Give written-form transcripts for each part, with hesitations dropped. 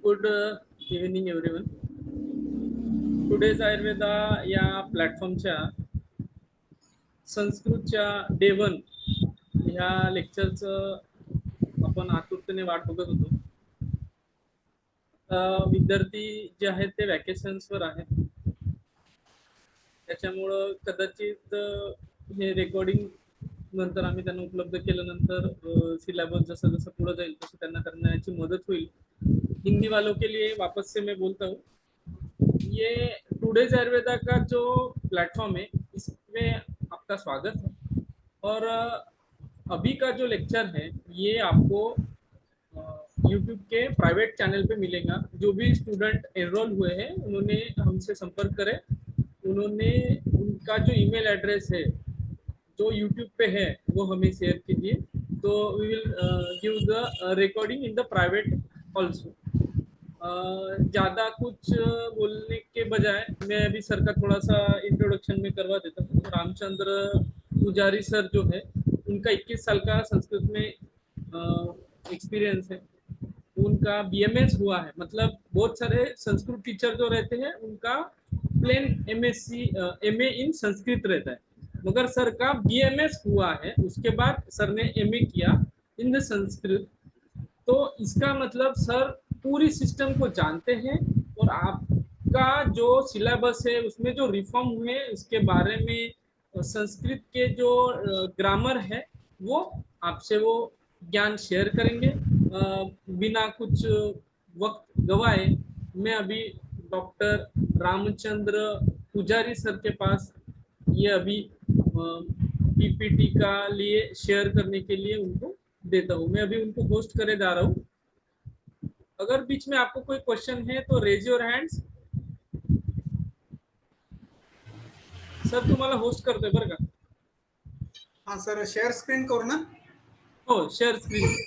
Good evening everyone. Today's Ayurveda या प्लॅटफॉर्मच्या संस्कृतच्या day 1 ह्या लेक्चरचं आपण आतुरतेने वाट बघत होतो. विद्यार्थी जे आहेत ते वॅकेशन्सवर आहेत, त्याच्यामुळं कदाचित हे रेकॉर्डिंग नंतर आम्ही त्यांना उपलब्ध केल्यानंतर सिलेबस जसं जसं पुढे जाईल तसं त्यांना करण्याची मदत होईल. हिंदी वालों के लिए वापस से मैं बोलता हूँ, ये टुडेज आयुर्वेदा का जो प्लेटफॉर्म है इसमें आपका स्वागत है। और अभी का जो लेक्चर है ये आपको यूट्यूब के प्राइवेट चैनल पे मिलेगा। जो भी स्टूडेंट एनरोल हुए हैं उन्होंने हमसे संपर्क करें, उन्होंने उनका जो ईमेल एड्रेस है जो यूट्यूब पे है वो हमें शेयर कीजिए, तो we will give the recording in the private also. ज़्यादा कुछ बोलने के बजाय मैं अभी सर का थोड़ा सा इंट्रोडक्शन में करवा देता हूँ। रामचंद्र पुजारी सर जो है उनका 21 साल का संस्कृत में एक्सपीरियंस है। उनका बीएमएस हुआ है, मतलब बहुत सारे संस्कृत टीचर जो रहते हैं उनका plain MSc MA in Sanskrit रहता है, मगर सर का बीएमएस हुआ है, उसके बाद सर ने एमए किया इन द संस्कृत। तो इसका मतलब सर पूरी सिस्टम को जानते हैं और आपका जो सिलेबस है उसमें जो रिफॉर्म हुए उसके बारे में संस्कृत के जो ग्रामर है वो आपसे वो ज्ञान शेयर करेंगे। बिना कुछ वक्त गवाए मैं अभी डॉक्टर रामचंद्र पुजारी सर के पास ये अभी पीपीटी का लिए शेयर करने के लिए उनको देता हूँ। मैं अभी उनको होस्ट करे जा रहा हूँ। अगर बीच में आपको कोई क्वेश्चन है तो रेज योर हैंड्स। सर तुम्हाला होस्ट करतोय बरं का. हाँ सर, शेअर स्क्रीन करू ना. हो, शेअर स्क्रीन.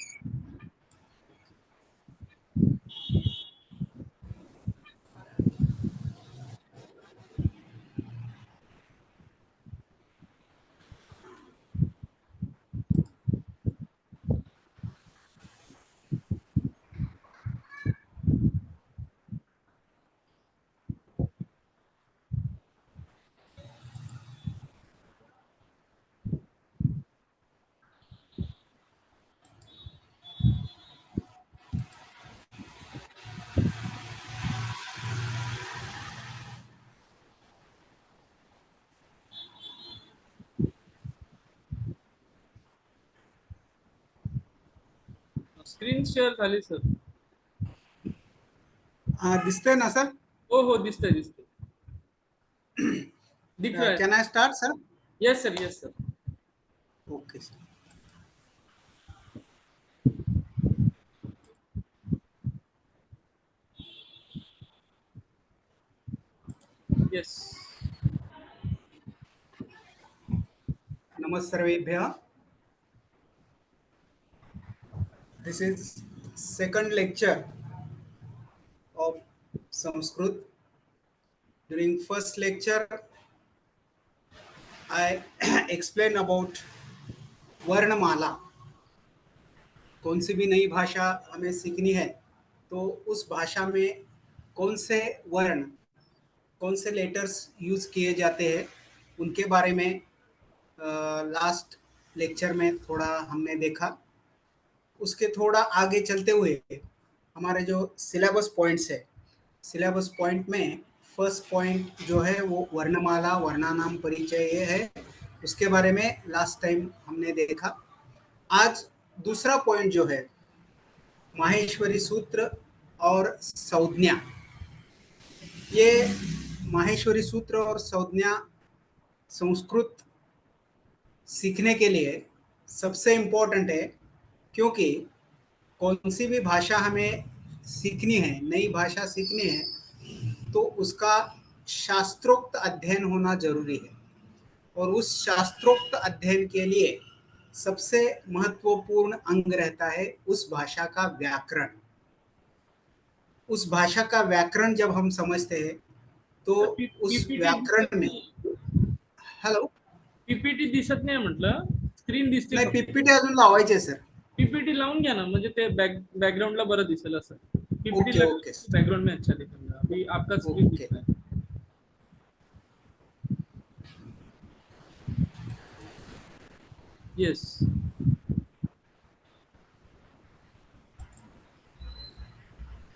स्क्रीन शेअर झाली सर. दिसतंय ना सर? हो हो, दिसतंय दिसतंय. दिख रहा है. Can I start sir? Yes sir, yes sir. Okay sir. Yes. नमस्ते सर्वेभ्यः. This is second lecture of Sanskrit. During first lecture, I explained about वर्णमाला. कौन सी भी नई भाषा हमें सीखनी है तो उस भाषा में कौन से वर्ण, कौन से लेटर्स यूज किए जाते हैं उनके बारे में लास्ट लेक्चर में थोड़ा हमने देखा. उसके थोड़ा आगे चलते हुए हमारे जो सिलेबस पॉइंट्स है, सिलेबस पॉइंट में फर्स्ट पॉइंट जो है वो वर्णमाला, वर्णानाम परिचय ये है, उसके बारे में लास्ट टाइम हमने देखा. आज दूसरा पॉइंट जो है माहेश्वरी सूत्र और संज्ञा. ये माहेश्वरी सूत्र और संज्ञा संस्कृत सीखने के लिए सबसे इम्पोर्टेंट है, क्योंकि कौन सी भी भाषा हमें सीखनी है, नई भाषा सीखनी है तो उसका शास्त्रोक्त अध्ययन होना जरूरी है. और उस शास्त्रोक्त अध्ययन के लिए सबसे महत्वपूर्ण अंग रहता है उस भाषा का व्याकरण. उस भाषा का व्याकरण जब हम समझते हैं तो उस व्याकरण में हेलो पीपीटी दिसत नाही म्हटलं, स्क्रीन दिसते. नाही, पीपीटी अजून लावायचे सर. पीपीटी लावून घ्या ना, म्हणजे ते बॅकग्राऊंडला बरं दिसेल असं. पीपीटी ओके लगा ओके बैकग्राउंड में अच्छा दिखेगा। अभी आपका स्क्रीन ओके। दिख रहा है। येस।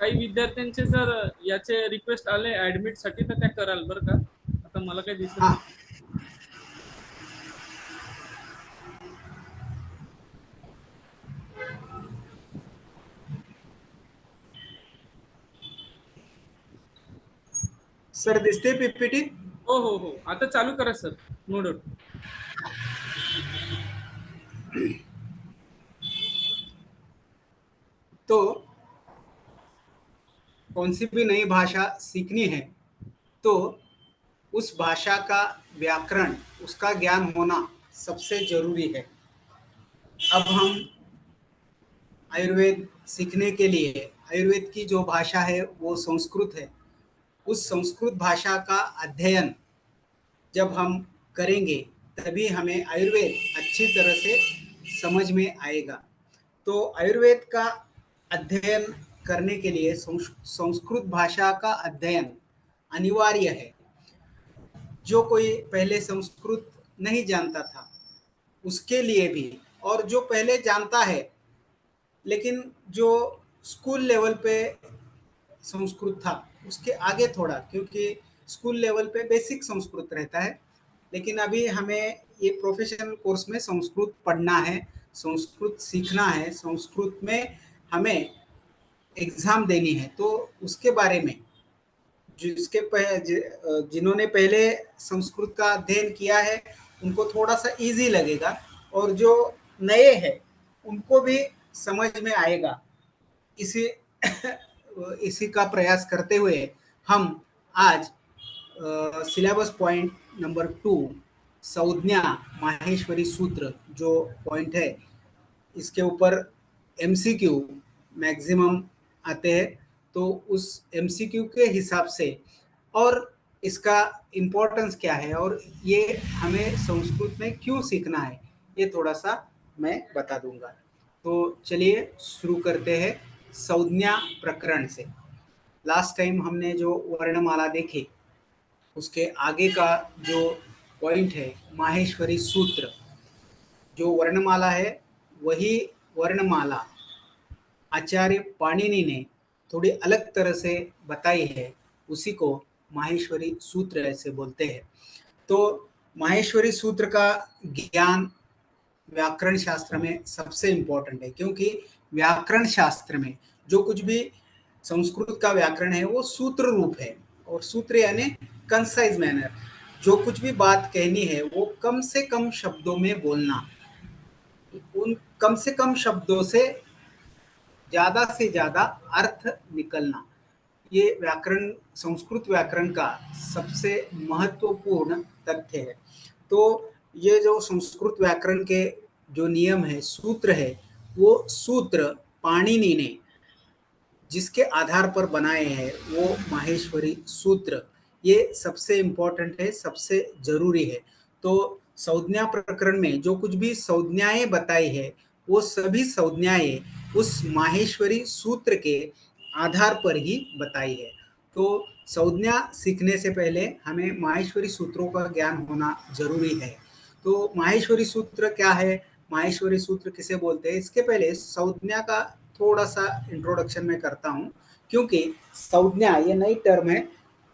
काही विद्यार्थ्यांचे जर याचे रिक्वेस्ट आले ऍडमिट साठी तर त्या कराल बरं का. आता मला काही दिसत हाँ, नाही. सर दिसते पीपीटी? हो हो हो, आता चालू करा सर. No doubt. तो कौन सी भी नई भाषा सीखनी है तो उस भाषा का व्याकरण, उसका ज्ञान होना सबसे जरूरी है। अब हम आयुर्वेद सीखने के लिए, आयुर्वेद की जो भाषा है वो संस्कृत है। उस संस्कृत भाषा का अध्ययन जब हम करेंगे तभी हमें आयुर्वेद अच्छी तरह से समझ में आएगा। तो आयुर्वेद का अध्ययन करने के लिए संस्कृत भाषा का अध्ययन अनिवार्य है। जो कोई पहले संस्कृत नहीं जानता था उसके लिए भी, और जो पहले जानता है लेकिन जो स्कूल लेवल पे संस्कृत था उसके आगे थोड़ा, क्योंकि स्कूल लेवल पे बेसिक संस्कृत रहता है, लेकिन अभी हमें ये प्रोफेशनल कोर्स में संस्कृत पढ़ना है, संस्कृत सीखना है, संस्कृत में हमें एग्ज़ाम देनी है। तो उसके बारे में जिन्होंने पहले संस्कृत का अध्ययन किया है उनको थोड़ा सा इजी लगेगा, और जो नए हैं उनको भी समझ में आएगा। इसी इसी का प्रयास करते हुए हम आज सिलेबस पॉइंट नंबर 2 संज्ञा माहेश्वरी सूत्र जो पॉइंट है इसके ऊपर एमसीक्यू मैक्सिमम आते हैं। तो उस एमसीक्यू के हिसाब से और इसका इम्पोर्टेंस क्या है और ये हमें संस्कृत में क्यों सीखना है ये थोड़ा सा मैं बता दूंगा। तो चलिए शुरू करते हैं संज्ञा प्रकरण से। लास्ट टाइम हमने जो वर्णमाला देखी उसके आगे का जो पॉइंट है माहेश्वरी सूत्र, जो वर्णमाला है वही वर्णमाला आचार्य पाणिनि ने थोड़ी अलग तरह से बताई है, उसी को माहेश्वरी सूत्र ऐसे बोलते हैं। तो माहेश्वरी सूत्र का ज्ञान व्याकरण शास्त्र में सबसे इम्पोर्टेंट है, क्योंकि व्याकरण शास्त्र में जो कुछ भी संस्कृत का व्याकरण है वो सूत्र रूप है, और सूत्र यानी कंसाइज मैनर। जो कुछ भी बात कहनी है वो कम से कम शब्दों में बोलना, उन कम से कम शब्दों से ज़्यादा अर्थ निकलना, ये व्याकरण, संस्कृत व्याकरण का सबसे महत्वपूर्ण तथ्य है। तो ये जो संस्कृत व्याकरण के जो नियम है, सूत्र है, वो सूत्र पाणिनि ने जिसके आधार पर बनाए हैं वो माहेश्वरी सूत्र, ये सबसे इम्पोर्टेंट है, सबसे ज़रूरी है। तो संज्ञा प्रकरण में जो कुछ भी संज्ञाएं बताई है वो सभी संज्ञाएं उस माहेश्वरी सूत्र के आधार पर ही बताई है। तो संज्ञा सीखने से पहले हमें माहेश्वरी सूत्रों का ज्ञान होना जरूरी है। तो माहेश्वरी सूत्र क्या है, माहेश्वरी सूत्र किसे बोलते हैं, इसके पहले संज्ञा का थोड़ा सा इंट्रोडक्शन मैं करता हूँ, क्योंकि संज्ञा ये नई टर्म है,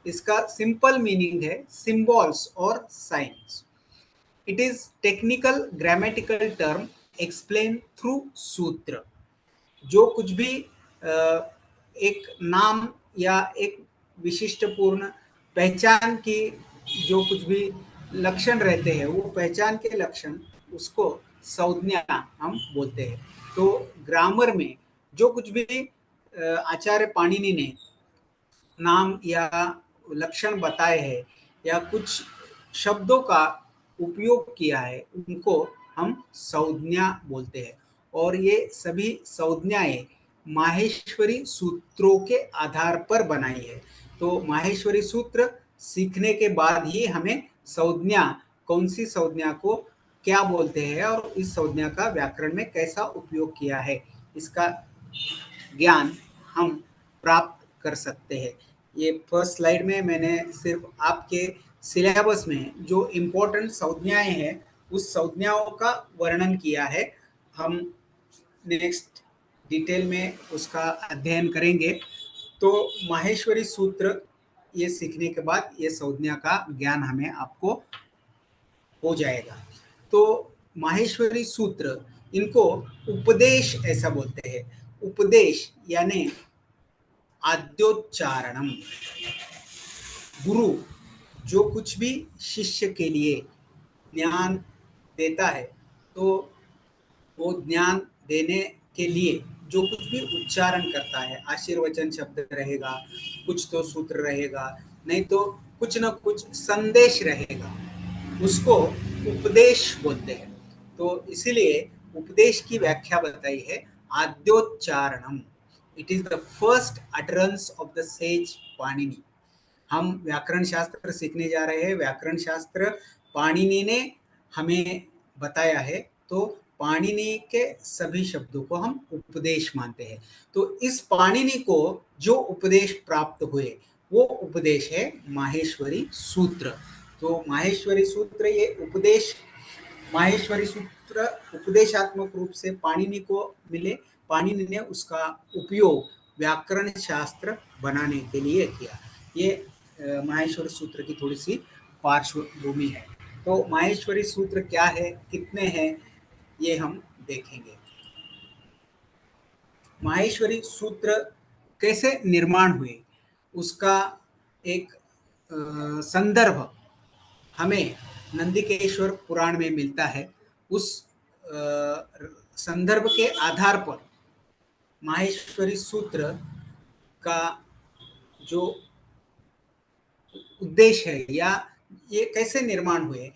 इसका सिंपल मीनिंग है सिंबल्स और science. It is technical grammatical term explain through सूत्र। जो कुछ भी एक नाम या एक विशिष्टपूर्ण पहचान की जो कुछ भी लक्षण रहते हैं वो पहचान के लक्षण उसको संज्ञा हम बोलते हैं। तो ग्रामर में जो कुछ भी आचार्य पाणिनि ने नाम या लक्षण बताए हैं या कुछ शब्दों का उपयोग किया है उनको हम संज्ञा बोलते हैं, और ये सभी संज्ञाएं माहेश्वरी सूत्रों के आधार पर बनाई है। तो माहेश्वरी सूत्र सीखने के बाद ही हमें संज्ञा, कौन सी संज्ञा को क्या बोलते हैं और इस संज्ञा का व्याकरण में कैसा उपयोग किया है इसका ज्ञान हम प्राप्त कर सकते हैं। ये फर्स्ट स्लाइड में मैंने सिर्फ आपके सिलेबस में जो इम्पोर्टेंट संज्ञाएं हैं उस संज्ञाओं का वर्णन किया है। हम नेक्स्ट डिटेल में उसका अध्ययन करेंगे। तो माहेश्वरी सूत्र ये सीखने के बाद ये संज्ञा का ज्ञान हमें आपको हो जाएगा। तो माहेश्वरी सूत्र इनको उपदेश ऐसा बोलते हैं। उपदेश यानी आद्योच्चारणम। गुरु जो कुछ भी शिष्य के लिए ज्ञान देता है तो वो ज्ञान देने के लिए जो कुछ भी उच्चारण करता है, आशीर्वचन शब्द रहेगा, कुछ तो सूत्र रहेगा, नहीं तो कुछ न कुछ संदेश रहेगा, उसको उपदेश बोलते हैं। तो इसीलिए उपदेश की व्याख्या बताई है आद्योच्चारणम। It is the first utterance of the sage Panini. हम व्याकरण शास्त्र सीखने जा रहे हैं। व्याकरण शास्त्र पाणिनि ने हमें बताया है, तो पाणिनि के सभी शब्दों को हम उपदेश मानते हैं। तो इस पाणिनि को जो उपदेश प्राप्त हुए वो उपदेश है माहेश्वरी सूत्र। तो माहेश्वरी सूत्र ये उपदेश, माहेश्वरी सूत्र उपदेशात्मक रूप से पाणिनि को मिले। पाणिनि ने उसका उपयोग व्याकरण शास्त्र बनाने के लिए किया। ये माहेश्वरी सूत्र की थोड़ी सी पार्श्वभूमि है। तो माहेश्वरी सूत्र क्या है, कितने हैं, ये हम देखेंगे। माहेश्वरी सूत्र कैसे निर्माण हुए उसका एक संदर्भ हमें नंदिकेश्वर पुराण में मिलता है। उस संदर्भ के आधार पर माहेश्वरी सूत्र का जो उद्देश्य है या ये कैसे निर्माण हुए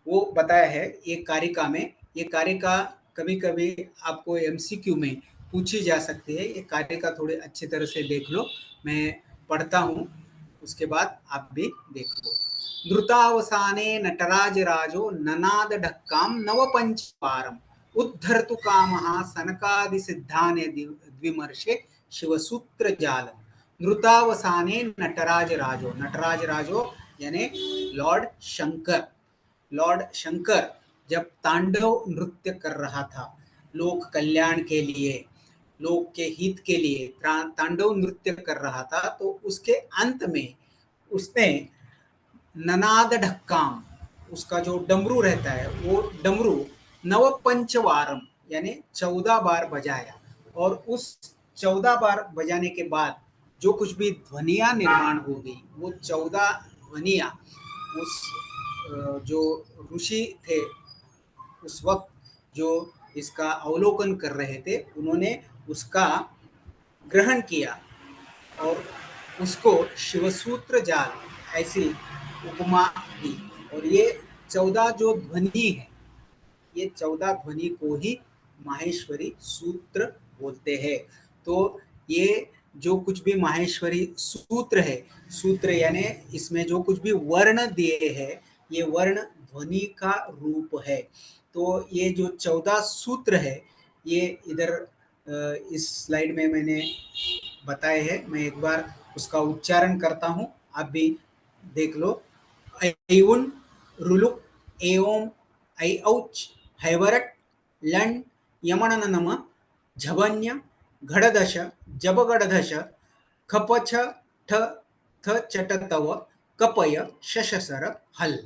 वो बताया है एक कारिका में। ये कारिका कभी कभी आपको एमसीक्यू में पूछी जा सकती है। ये कारिका थोड़े अच्छी तरह से देख लो, मैं पढ़ता हूँ, उसके बाद आप भी देख लो। द्रुतावसाने नटराज राजो ननाद ढक्काम नवपंचवारम उद्धर्तु कामः सनकादि सिद्धाने द्विमर्षे शिवसूत्र जालम। नृतावसाने नटराज राजो, नटराज राजो यानी लॉर्ड शंकर। लॉर्ड शंकर जब तांडव नृत्य कर रहा था लोक कल्याण के लिए, लोक के हित के लिए तांडव नृत्य कर रहा था, तो उसके अंत में उसने ननाद ढक्काम, उसका जो डमरू रहता है वो डमरू नवपंचवारम यानी 14 बार बजाया। और उस 14 बार बजाने के बाद जो कुछ भी ध्वनियाँ निर्माण हो गई वो 14 ध्वनियाँ उस जो ऋषि थे उस वक्त जो इसका अवलोकन कर रहे थे उन्होंने उसका ग्रहण किया और उसको शिवसूत्र जाल ऐसी उपमा दी। और ये 14 जो ध्वनि है, ये 14 ध्वनि को ही माहेश्वरी सूत्र बोलते हैं। तो ये जो कुछ भी माहेश्वरी सूत्र है, सूत्र यानी इसमें जो कुछ भी वर्ण दिए हैं ये वर्ण ध्वनि का रूप है। तो ये जो 14 सूत्र है ये इधर इस स्लाइड में मैंने बताए हैं। मैं एक बार उसका उच्चारण करता हूँ, आप भी देख लो। ऐउन रुलुक एओम ऐ औच हैवरट लं यमननम झबन्य घड़दश जबगड़धश खपछ ठ थ चटतव कपय शशसर हल।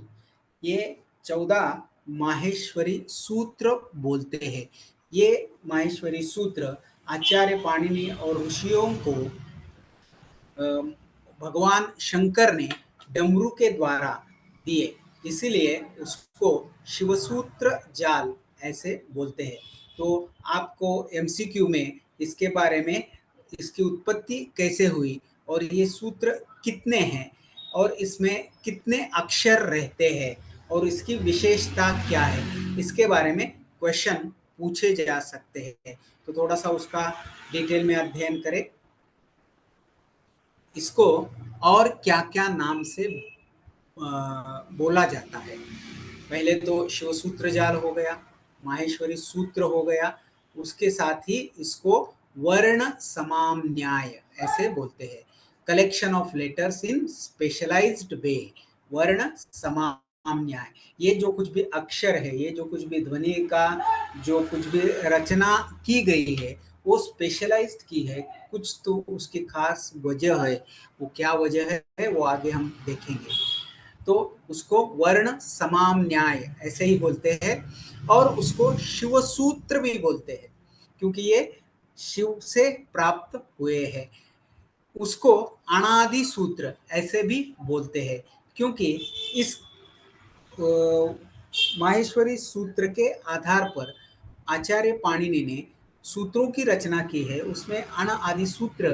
ये 14 माहेश्वरी सूत्र बोलते हैं। ये माहेश्वरी सूत्र आचार्य पाणिनि और ऋषियों को भगवान शंकर ने डमरू के द्वारा दिए, इसीलिए उसको शिवसूत्र जाल ऐसे बोलते हैं। तो आपको एमसीक्यू में इसके बारे में, इसकी उत्पत्ति कैसे हुई और ये सूत्र कितने हैं और इसमें कितने अक्षर रहते हैं और इसकी विशेषता क्या है, इसके बारे में क्वेश्चन पूछे जा सकते हैं। तो थोड़ा सा उसका डिटेल में अध्ययन करें। इसको और क्या क्या नाम से बोला जाता है। पहले तो शिवसूत्र जाल हो गया, माहेश्वरी सूत्र हो गया, उसके साथ ही इसको वर्ण समाम न्याय ऐसे बोलते हैं। Collection of letters in specialised way, वर्ण समाम न्याय। ये जो कुछ भी अक्षर है, ये जो कुछ भी ध्वनि का जो कुछ भी रचना की गई है वो स्पेशलाइज्ड की है, कुछ तो उसकी खास वजह है। वो क्या वजह है वो आगे हम देखेंगे। तो उसको वर्ण समाम न्याय ऐसे ही बोलते हैं। और उसको शिव सूत्र भी बोलते हैं, क्योंकि ये शिव से प्राप्त हुए हैं। उसको अनादि सूत्र ऐसे भी बोलते हैं, क्योंकि इस माहेश्वरी सूत्र के आधार पर आचार्य पाणिनि ने सूत्रों की रचना की है। उसमें अण आदि सूत्र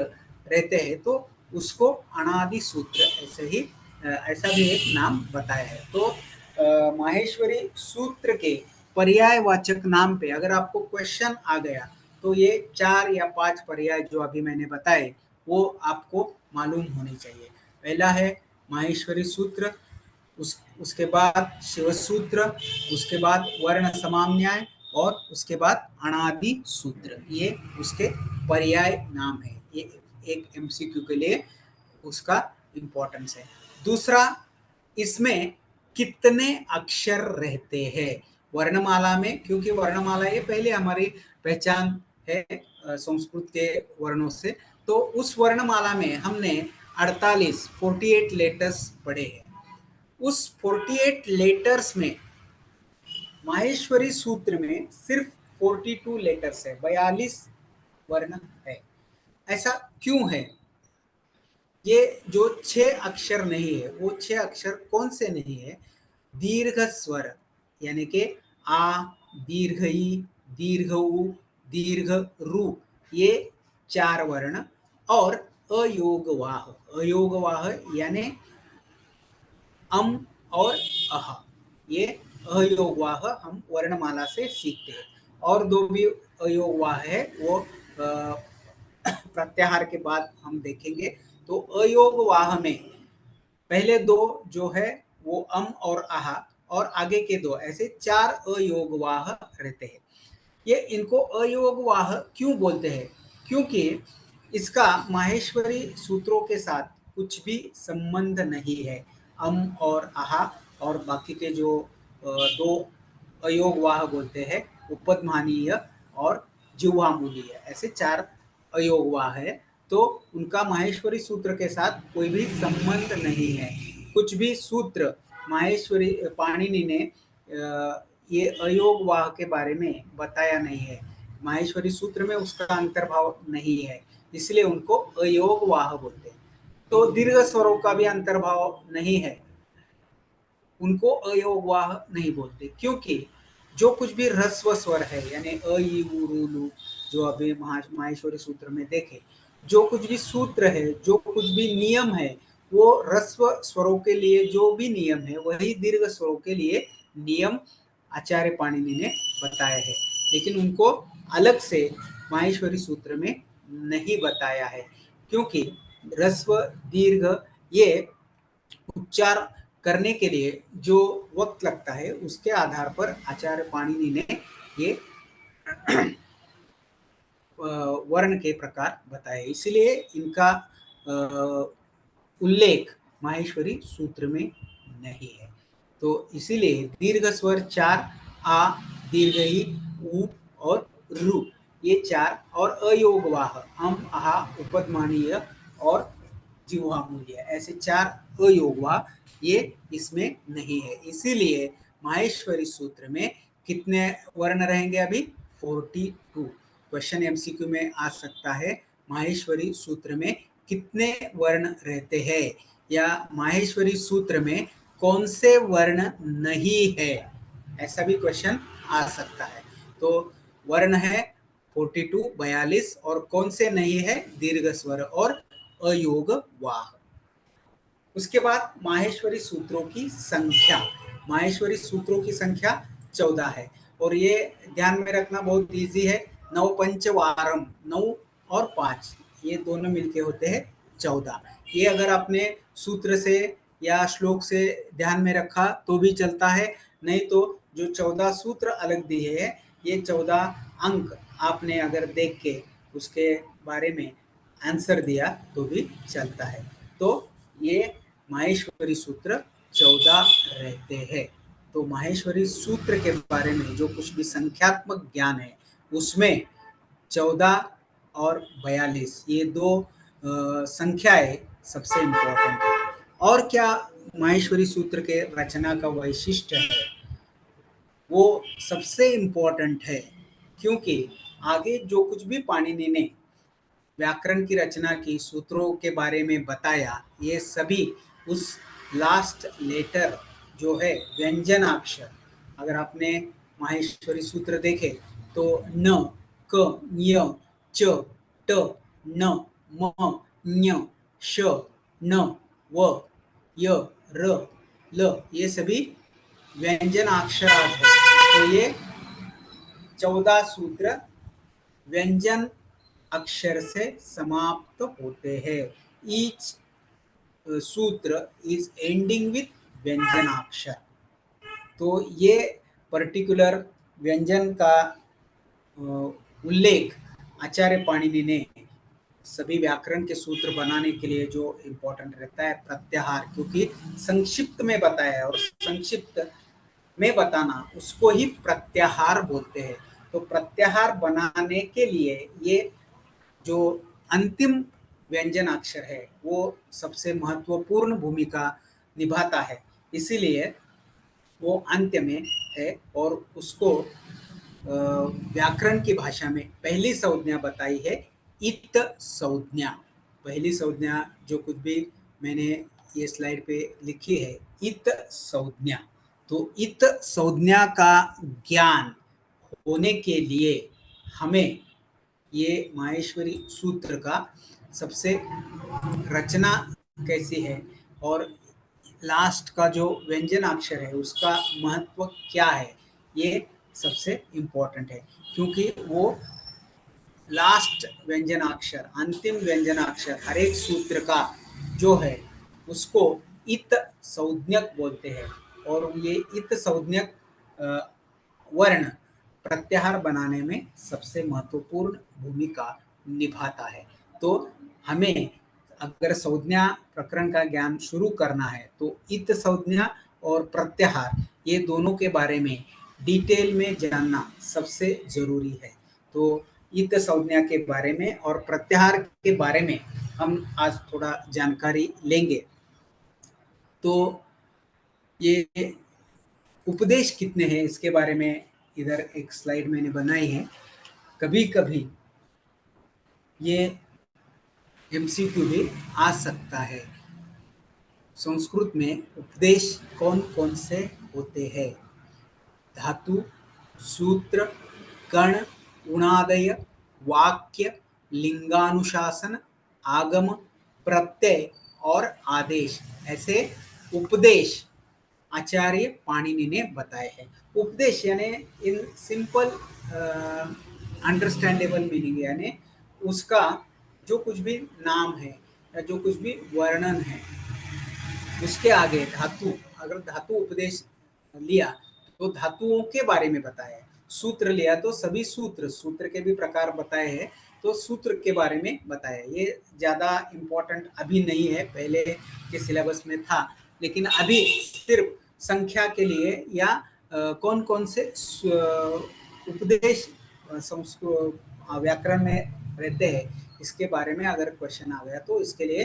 रहते हैं, तो उसको अनादि सूत्र ऐसे ही ऐसा भी एक नाम बताया है। तो माहेश्वरी सूत्र के पर्यायवाचक नाम पे अगर आपको क्वेश्चन आ गया तो ये 4 या 5 पर्याय जो अभी मैंने बताए वो आपको मालूम होने चाहिए। पहला है माहेश्वरी सूत्र, उसके बाद शिव सूत्र, उसके बाद वर्ण समाम न्याय और उसके बाद अनादि सूत्र। ये उसके पर्याय नाम है। ये एक एमसीक्यू के लिए उसका इम्पोर्टेंस है। दूसरा, इसमें कितने अक्षर रहते हैं वर्णमाला में, क्योंकि वर्णमाला ये पहले हमारी पहचान है संस्कृत के वर्णों से। तो उस वर्णमाला में हमने 48 लेटर्स पढ़े हैं। उस 48 लेटर्स में माहेश्वरी सूत्र में सिर्फ 42 लेटर्स है, 42 वर्ण है। ऐसा क्यों है? ये जो 6 अक्षर नहीं है वो 6 अक्षर कौन से नहीं है? दीर्घ स्वर, यानी कि आ, दीर्घ ई, दीर्घ उ, दीर्घ रू, ये 4 वर्ण। और अयोगवाह, अयोगवाह यानी अम और अह, ये अयोगवाह हम वर्णमाला से सीखते हैं। और 2 भी अयोगवाह है, वो प्रत्याहार के बाद हम देखेंगे। तो अयोगवाह में पहले 2 जो है वो अम और आहा, और आगे के 2 ऐसे 4 अयोगवाह रहते हैं। ये इनको अयोगवाह क्यों बोलते हैं? क्योंकि इसका माहेश्वरी सूत्रों के साथ कुछ भी संबंध नहीं है। अम और आहा और बाकी के जो 2 अयोगवाह बोलते हैं, उपदमानीय और जिह्वामूलीय, ऐसे 4 अयोगवाह है। तो उनका माहेश्वरी सूत्र के साथ कोई भी संबंध नहीं है। कुछ भी सूत्र माहेश्वरी पाणिनि ने ये अयोगवाह के बारे में बताया नहीं है। माहेश्वरी सूत्र में उसका अंतर्भाव नहीं है, इसलिए उनको अयोगवाह बोलते हैं। तो दीर्घ स्वरों का भी अंतर्भाव नहीं है, उनको अयोगवाह नहीं बोलते, क्योंकि जो कुछ भी ह्रस्व स्वर है, यानी अ ई उ रू लू, जो अभी माहेश्वरी सूत्र में देखे, जो कुछ भी सूत्र है, जो कुछ भी नियम है, वो ह्रस्व स्वरों के लिए जो भी नियम है वही दीर्घ स्वरों के लिए नियम आचार्य पाणिनि ने बताए हैं। लेकिन उनको अलग से माहेश्वरी सूत्र में नहीं बताया है, क्योंकि ह्रस्व दीर्घ ये उच्चार करने के लिए जो वक्त लगता है उसके आधार पर आचार्य पाणिनि ने ये वर्ण के प्रकार बताए, इसलिए इनका उल्लेख माहेश्वरी सूत्र में नहीं है। तो इसीलिए दीर्घ स्वर 4 आ, दीर्घ ई, उ और रू, ये 4, और अयोगवाह अम, आहा, उपदमानीय और जिह्वामूलीय, ऐसे 4 अयोगवाह ये इसमें नहीं है। इसीलिए माहेश्वरी सूत्र में कितने वर्ण रहेंगे अभी? 42। क्वेश्चन एमसीक्यू में आ सकता है, माहेश्वरी सूत्र में कितने वर्ण रहते हैं, या माहेश्वरी सूत्र में कौन से वर्ण नहीं है, ऐसा भी क्वेश्चन आ सकता है। तो वर्ण है 42, 42, और कौन से नहीं है? दीर्घ स्वर और अयोगवाह। उसके बाद माहेश्वरी सूत्रों की संख्या, माहेश्वरी सूत्रों की संख्या 14 है, और ये ध्यान में रखना बहुत इजी है। 9 पंचवारम, 9 और 5 ये दोनों मिलके होते हैं 14। ये अगर आपने सूत्र से या श्लोक से ध्यान में रखा तो भी चलता है, नहीं तो जो 14 सूत्र अलग दिए हैं, ये 14 अंक आपने अगर देख के उसके बारे में आंसर दिया तो भी चलता है। तो ये माहेश्वरी सूत्र 14 रहते हैं। तो माहेश्वरी सूत्र के बारे में जो कुछ भी संख्यात्मक ज्ञान है उसमें 14 और 42 ये दो संख्याएं सबसे इम्पोर्टेंट है। और क्या माहेश्वरी सूत्र के रचना का वैशिष्ट्य है, वो सबसे इम्पोर्टेंट है, क्योंकि आगे जो कुछ भी पाणिनि ने व्याकरण की रचना की, सूत्रों के बारे में बताया, ये सभी उस लास्ट लेटर जो है व्यंजनाक्षर, अगर आपने माहेश्वरी सूत्र देखे तो न, क, य, च, ट, न, म, ञ, श, न, व, य, र, ल, ये सभी व्यंजनाक्षरात है। तो ये 14 सूत्र व्यंजन अक्षर से समाप्त होते हैं। ईच सूत्र इज एंडिंग विथ व्यंजनाक्षर। तो ये पर्टिकुलर व्यंजन का उल्लेख आचार्य पाणिनि ने सभी व्याकरण के सूत्र बनाने के लिए जो इम्पोर्टेंट रहता है प्रत्याहार, क्योंकि संक्षिप्त में बताया और संक्षिप्त में बताना उसको ही प्रत्याहार बोलते हैं। तो प्रत्याहार बनाने के लिए ये जो अंतिम व्यंजन अक्षर है वो सबसे महत्वपूर्ण भूमिका निभाता है, इसीलिए वो अंत्य में है। और उसको व्याकरण की भाषा में पहली संज्ञा बताई है इत संज्ञा। पहली संज्ञा जो कुछ भी मैंने ये स्लाइड पे लिखी है इत संज्ञा। तो इत संज्ञा का ज्ञान होने के लिए हमें ये माहेश्वरी सूत्र का सबसे रचना कैसी है और लास्ट का जो व्यंजन अक्षर है उसका महत्व क्या है, ये सबसे इम्पोर्टेंट है, क्योंकि वो लास्ट व्यंजनाक्षर, अंतिम व्यंजनाक्षर हर एक सूत्र का जो है उसको इत संज्ञक बोलते हैं। और ये इत संज्ञक वर्ण प्रत्याहार बनाने में सबसे महत्वपूर्ण भूमिका निभाता है। तो हमें अगर संज्ञा प्रकरण का ज्ञान शुरू करना है तो इत संज्ञा और प्रत्याहार ये दोनों के बारे में डिटेल में जानना सबसे जरूरी है। तो इत संज्ञा के बारे में और प्रत्याहार के बारे में हम आज थोड़ा जानकारी लेंगे। तो ये उपदेश कितने हैं इसके बारे में इधर एक स्लाइड मैंने बनाई है। कभी कभी ये एमसीक्यू भी आ सकता है। संस्कृत में उपदेश कौन कौन से होते हैं? धातु, सूत्र, कण, उणादय, वाक्य, लिंगानुशासन, आगम, प्रत्यय और आदेश, ऐसे उपदेश आचार्य पाणिनि ने बताए हैं। उपदेश यानी इन सिंपल अंडरस्टैंडेबल मीनिंग, यानी उसका जो कुछ भी नाम है या जो कुछ भी वर्णन है उसके आगे धातु, अगर धातु उपदेश लिया तो धातुओं के बारे में बताया है। सूत्र लिया तो सभी सूत्र के भी प्रकार बताए हैं, तो सूत्र के बारे में बताया। ये ज़्यादा इम्पोर्टेंट अभी नहीं है, पहले के सिलेबस में था, लेकिन अभी सिर्फ संख्या के लिए या कौन कौन से उपदेश व्याकरण में रहते हैं इसके बारे में अगर क्वेश्चन आ गया तो इसके लिए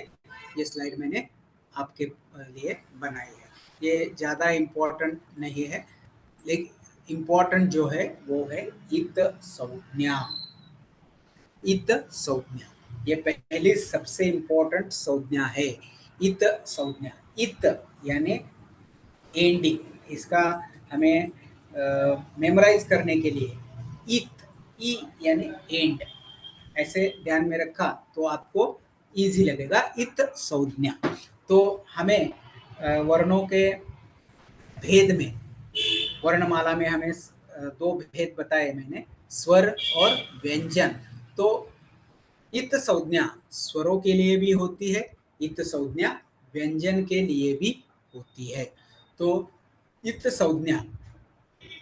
ये स्लाइड मैंने आपके लिए बनाई है। ये ज़्यादा इम्पोर्टेंट नहीं है, लेकिन इम्पोर्टेंट जो है वो है इत संज्ञा। इत संज्ञा ये पहली सबसे इम्पोर्टेंट संज्ञा है। इत संज्ञा, इत यानी एंडिंग, इसका हमें मेमोराइज करने के लिए इत, ई यानी एंड, ऐसे ध्यान में रखा तो आपको इजी लगेगा। इत संज्ञा। तो हमें वर्णों के भेद में, वर्णमाला में हमें दो भेद बताए मैंने, स्वर और व्यंजन। तो इत संज्ञा स्वरों के लिए भी होती है, इत संज्ञा व्यंजन के लिए भी होती है। तो इत संज्ञा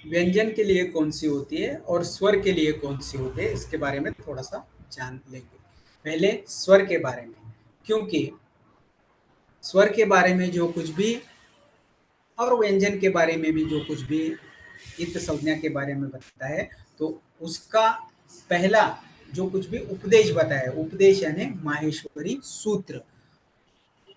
व्यंजन के लिए कौन सी होती है और स्वर के लिए कौन सी होती है, इसके बारे में थोड़ा सा जान लेंगे। पहले स्वर के बारे में, क्योंकि स्वर के बारे में जो कुछ भी और व्यंजन के बारे में भी जो कुछ भी इत संज्ञा के बारे में बताता है, तो उसका पहला जो कुछ भी उपदेश बताया, उपदेश यानी माहेश्वरी सूत्र,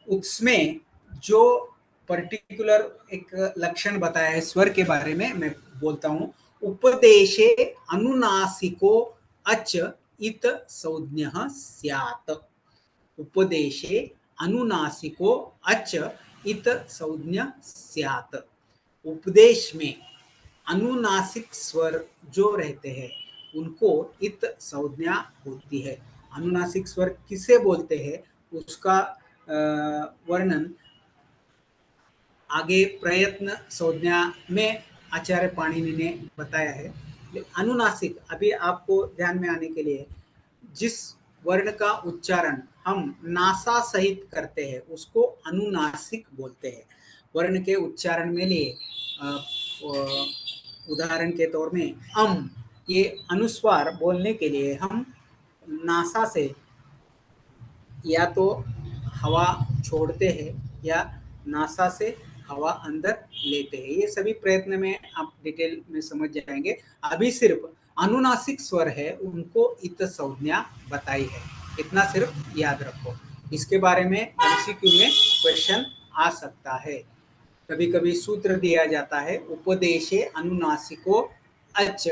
उसमें जो पर्टिकुलर एक लक्षण बताया है स्वर के बारे में, मैं बोलता हूं, उपदेशे अनुनासिको अच इत संज्ञः स्यात्। उपदेशे अनुनासिको अच इत संज्ञा स्यात्। उपदेश में अनुनासिक स्वर जो रहते हैं उनको इत संज्ञा होती है। अनुनासिक स्वर किसे बोलते हैं उसका वर्णन आगे प्रयत्न संज्ञा में आचार्य पाणिनि ने बताया है। अनुनासिक अभी आपको ध्यान में आने के लिए, जिस वर्ण का उच्चारण हम नासा सहित करते हैं उसको अनुनासिक बोलते हैं। वर्ण के उच्चारण में लिए उदाहरण के तौर में ये अनुस्वार बोलने के लिए हम नासा से या तो हवा छोड़ते हैं या नासा से हवा अंदर लेते हैं। ये सभी प्रयत्न में आप डिटेल में समझ जाएंगे। अभी सिर्फ अनुनासिक स्वर है उनको इत संज्ञा बताई है, इतना सिर्फ याद रखो। इसके बारे में एमसीक्यू में क्वेश्चन आ सकता है। कभी कभी सूत्र दिया जाता है, उपदेशे अनुनासिको अच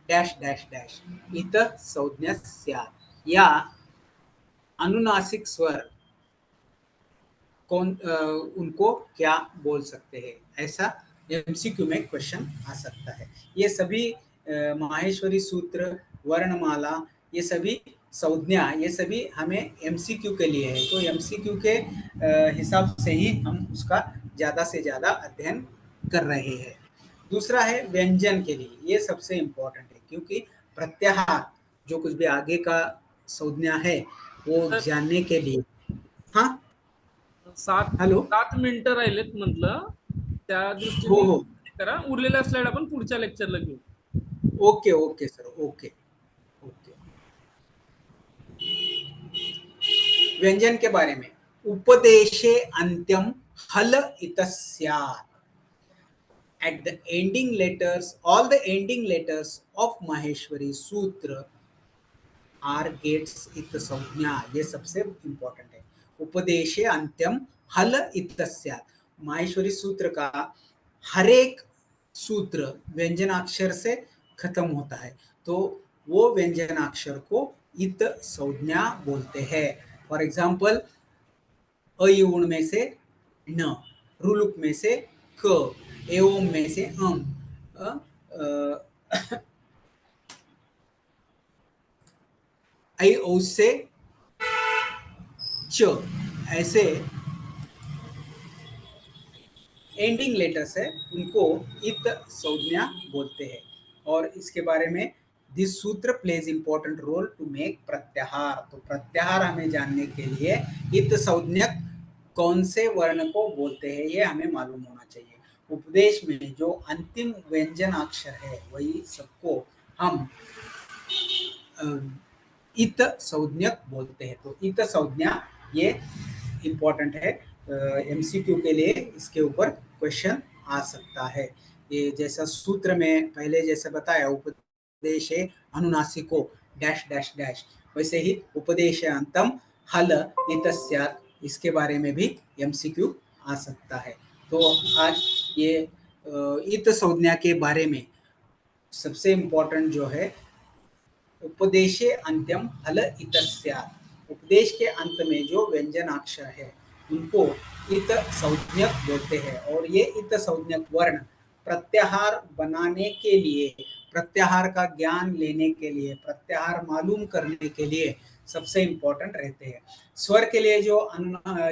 डैश डैश डैश इत संज्ञा स्यात्, या अनुनासिक स्वर कौन उनको क्या बोल सकते हैं, ऐसा एमसीक्यू में क्वेश्चन आ सकता है। ये सभी माहेश्वरी सूत्र, वर्णमाला, ये सभी संज्ञा, ये सभी हमें एमसीक्यू के लिए है, तो एमसीक्यू के हिसाब से ही हम उसका ज़्यादा से ज़्यादा अध्ययन कर रहे हैं। दूसरा है व्यंजन के लिए, ये सबसे इम्पोर्टेंट है, क्योंकि प्रत्याहार जो कुछ भी आगे का संज्ञा है वो सर जानने के लिए। हाँ, 7 हॅलो. 7 मिनिटं राहिलेत म्हटलं, त्या हो, दृष्टीने हो. करा. उरलेल्या स्लाइड आपण पुढच्या लेक्चरला घेऊ. Okay, okay sir, okay, okay. व्यंजन के बारे में, उपदेशे अंत्यम हल इतस्यात्. At the ending letters, all the ending letters of Maheshwari Sutra are gets इत संज्ञा, ये सबसे इंपॉर्टेंट है। उपदेशे अंत्यम हल इत्यस्यात्, माहेश्वरी सूत्र का हर एक सूत्र व्यंजनाक्षर से खत्म होता है, तो वो व्यंजनाक्षर को इत संज्ञा बोलते हैं। फॉर एग्जाम्पल, अयुण में से न, रुलुक में से क, एवं में से ऐ औ से च, ऐसे एंडिंग लेटर्स है उनको इत संज्ञा बोलते हैं। और इसके बारे में, this sutra plays important role to make pratyahara, तो प्रत्याहार हमें जानने के लिए इत संज्ञक कौन से वर्ण को बोलते हैं ये हमें मालूम होना चाहिए। उपदेश में जो अंतिम व्यंजन अक्षर है वही सबको हम इत संज्ञक बोलते हैं। तो इत संज्ञा ये इम्पोर्टेंट है, एमसीक्यू के लिए इसके ऊपर क्वेश्चन आ सकता है। ये जैसा सूत्र में पहले जैसे बताया, उपदेशे अनुनासिको डैश डैश डैश, वैसे ही उपदेशे अंतम हल इतस्यात्, इसके बारे में भी एमसीक्यू आ सकता है। तो आज ये इत संज्ञा के बारे में सबसे इम्पोर्टेंट जो है, उपदेशे अंत्यम हल इतस्यात्, उपदेश के अंत में जो व्यंजन अक्षर है उनको इत संज्ञक बोलते हैं। और ये इत संज्ञक वर्ण प्रत्याहार बनाने के लिए, प्रत्याहार का ज्ञान लेने के लिए, प्रत्याहार मालूम करने के लिए सबसे इम्पोर्टेंट रहते हैं। स्वर के लिए जो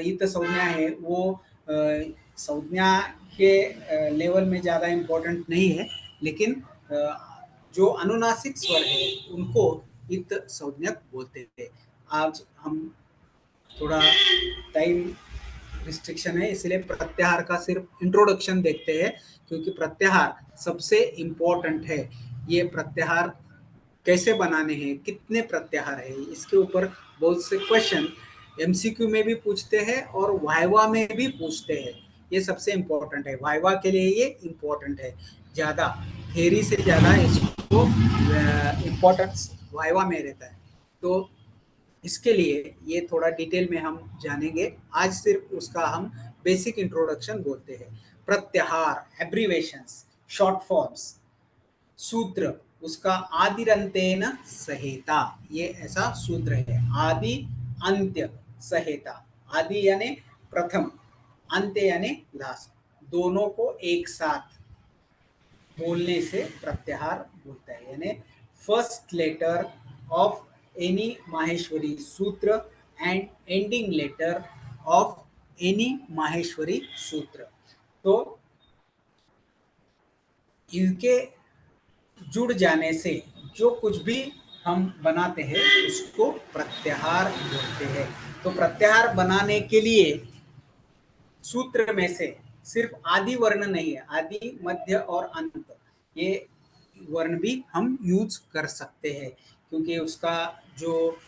इत संज्ञा है वो संज्ञा के लेवल में ज़्यादा इम्पोर्टेंट नहीं है, लेकिन जो अनुनासिक स्वर है उनको इत संज्ञक बोलते थे। आज हम थोड़ा टाइम रिस्ट्रिक्शन है, इसलिए प्रत्याहार का सिर्फ इंट्रोडक्शन देखते हैं, क्योंकि प्रत्याहार सबसे इम्पोर्टेंट है। ये प्रत्याहार कैसे बनाने हैं, कितने प्रत्याहार है, इसके ऊपर बहुत से क्वेश्चन एमसीक्यू में भी पूछते हैं और वाइवा में भी पूछते हैं। ये सबसे इम्पोर्टेंट है, वाइवा के लिए ये इम्पोर्टेंट है ज़्यादा, थेरी से ज़्यादा इसको इम्पोर्टेंस वाइवा में रहता है। तो इसके लिए ये थोड़ा डिटेल में हम जानेंगे। आज सिर्फ उसका हम बेसिक इंट्रोडक्शन बोलते हैं। प्रत्याहार, एब्रीवेशंस, शॉर्ट फॉर्म्स, सूत्र, उसका आदिरंतेन सहेता, ये ऐसा सूत्र है। आदि अंत्य सहेता, आदि यानी प्रथम, अंत्य यानी लास्ट, दोनों को एक साथ बोलने से प्रत्याहार बोलता है। यानी first letter of any Maheshwari sutra and ending letter of any Maheshwari sutra. तो इनके जुड़ जाने से जो कुछ भी हम बनाते हैं उसको प्रत्याहार बोलते हैं। तो प्रत्याहार बनाने के लिए सूत्र में से सिर्फ आदि वर्ण नहीं है, आदि मध्य और अंत, ये वर्ण भी हम यूज कर सकते हैं, क्योंकि उसका जो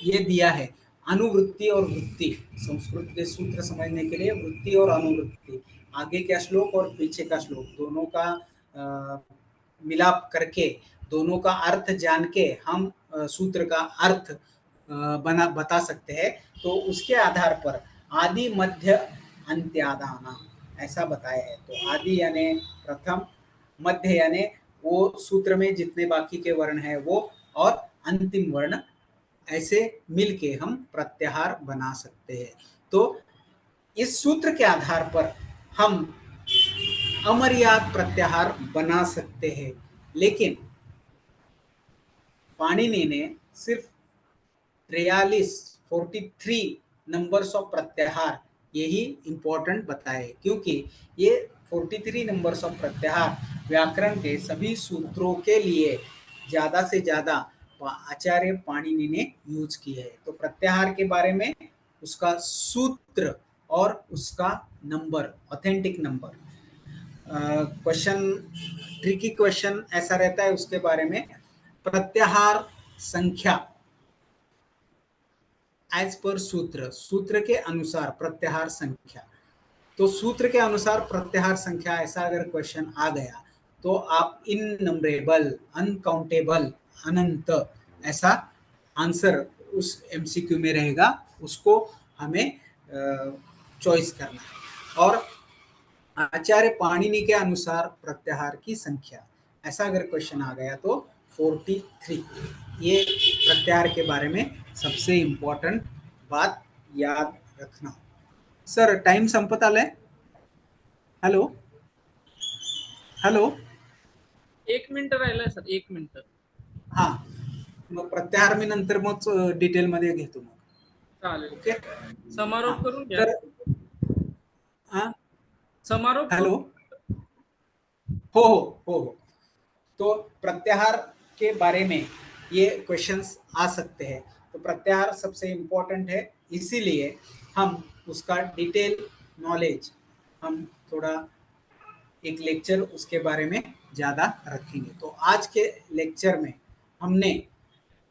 ये दिया है अनुवृत्ति और वृत्ति, संस्कृत के सूत्र समझने के लिए वृत्ति और अनुवृत्ति, आगे का श्लोक और पीछे का श्लोक दोनों का मिलाप करके, दोनों का अर्थ जान के हम सूत्र का अर्थ बता सकते हैं। तो उसके आधार पर आदि मध्य अंत्यादाना ऐसा बताया है। तो आदि यानी प्रथम, मध्य यानी वो सूत्र में जितने बाकी के वर्ण हैं वो, और अंतिम वर्ण, ऐसे मिलके हम प्रत्याहार बना सकते हैं। तो इस सूत्र के आधार पर हम अमर्याद प्रत्याहार बना सकते हैं, लेकिन पाणिनि ने सिर्फ 43 नंबर्स ऑफ प्रत्याहार यही इंपॉर्टेंट बताए, क्योंकि ये 43 नंबर्स ऑफ प्रत्याहार व्याकरण के सभी सूत्रों के लिए ज़्यादा से ज़्यादा आचार्य पाणिनि ने यूज किए है। तो प्रत्याहार के बारे में उसका सूत्र और उसका number, authentic number, question, tricky question ऐसा रहता है उसके बारे में, प्रत्याहार संख्या एज पर सूत्र, सूत्र के अनुसार प्रत्याहार संख्या। तो सूत्र के अनुसार प्रत्याहार संख्या ऐसा अगर क्वेश्चन आ गया तो आप इननंबरेबल, अनकाउंटेबल, अनंत ऐसा आंसर उस एमसीक्यू में रहेगा, उसको हमें चॉइस करना है। और आचार्य पाणिनि के अनुसार प्रत्याहार की संख्या, ऐसा अगर क्वेश्चन आ गया तो 43, ये प्रत्याहार के बारे में सबसे इम्पॉर्टंट बात याद रखना। सर टाइम संपत आलाय. Hello hello. 1 मिनिट राहिलाय सर, 1 मिनिट. हा, मग प्रत्याहार मी नंतर मग डिटेलमध्ये घेतो मग. चालेल. ओके, समारोप करून घ्या. तर समारोप हॅलो. हो हो हो हो. तो प्रत्याहार के बारे में ये क्वेश्चंस आ सकते हैं। तो प्रत्याहार सबसे इम्पोर्टेंट है, इसीलिए हम उसका डिटेल नॉलेज हम थोड़ा एक लेक्चर उसके बारे में ज़्यादा रखेंगे। तो आज के लेक्चर में हमने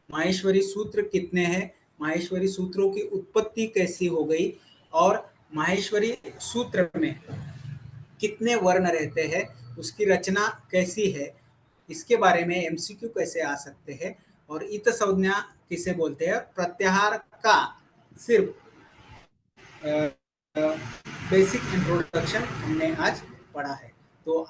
माहेश्वरी सूत्र कितने हैं, माहेश्वरी सूत्रों की उत्पत्ति कैसी हो गई, और माहेश्वरी सूत्र में कितने वर्ण रहते हैं, उसकी रचना कैसी है, इसके बारे में एमसीक्यू कैसे आ सकते हैं, और इत संज्ञा किसे बोलते हैं, प्रत्याहार का सिर्फ बेसिक इंट्रोडक्शन हमने आज पढ़ा है। तो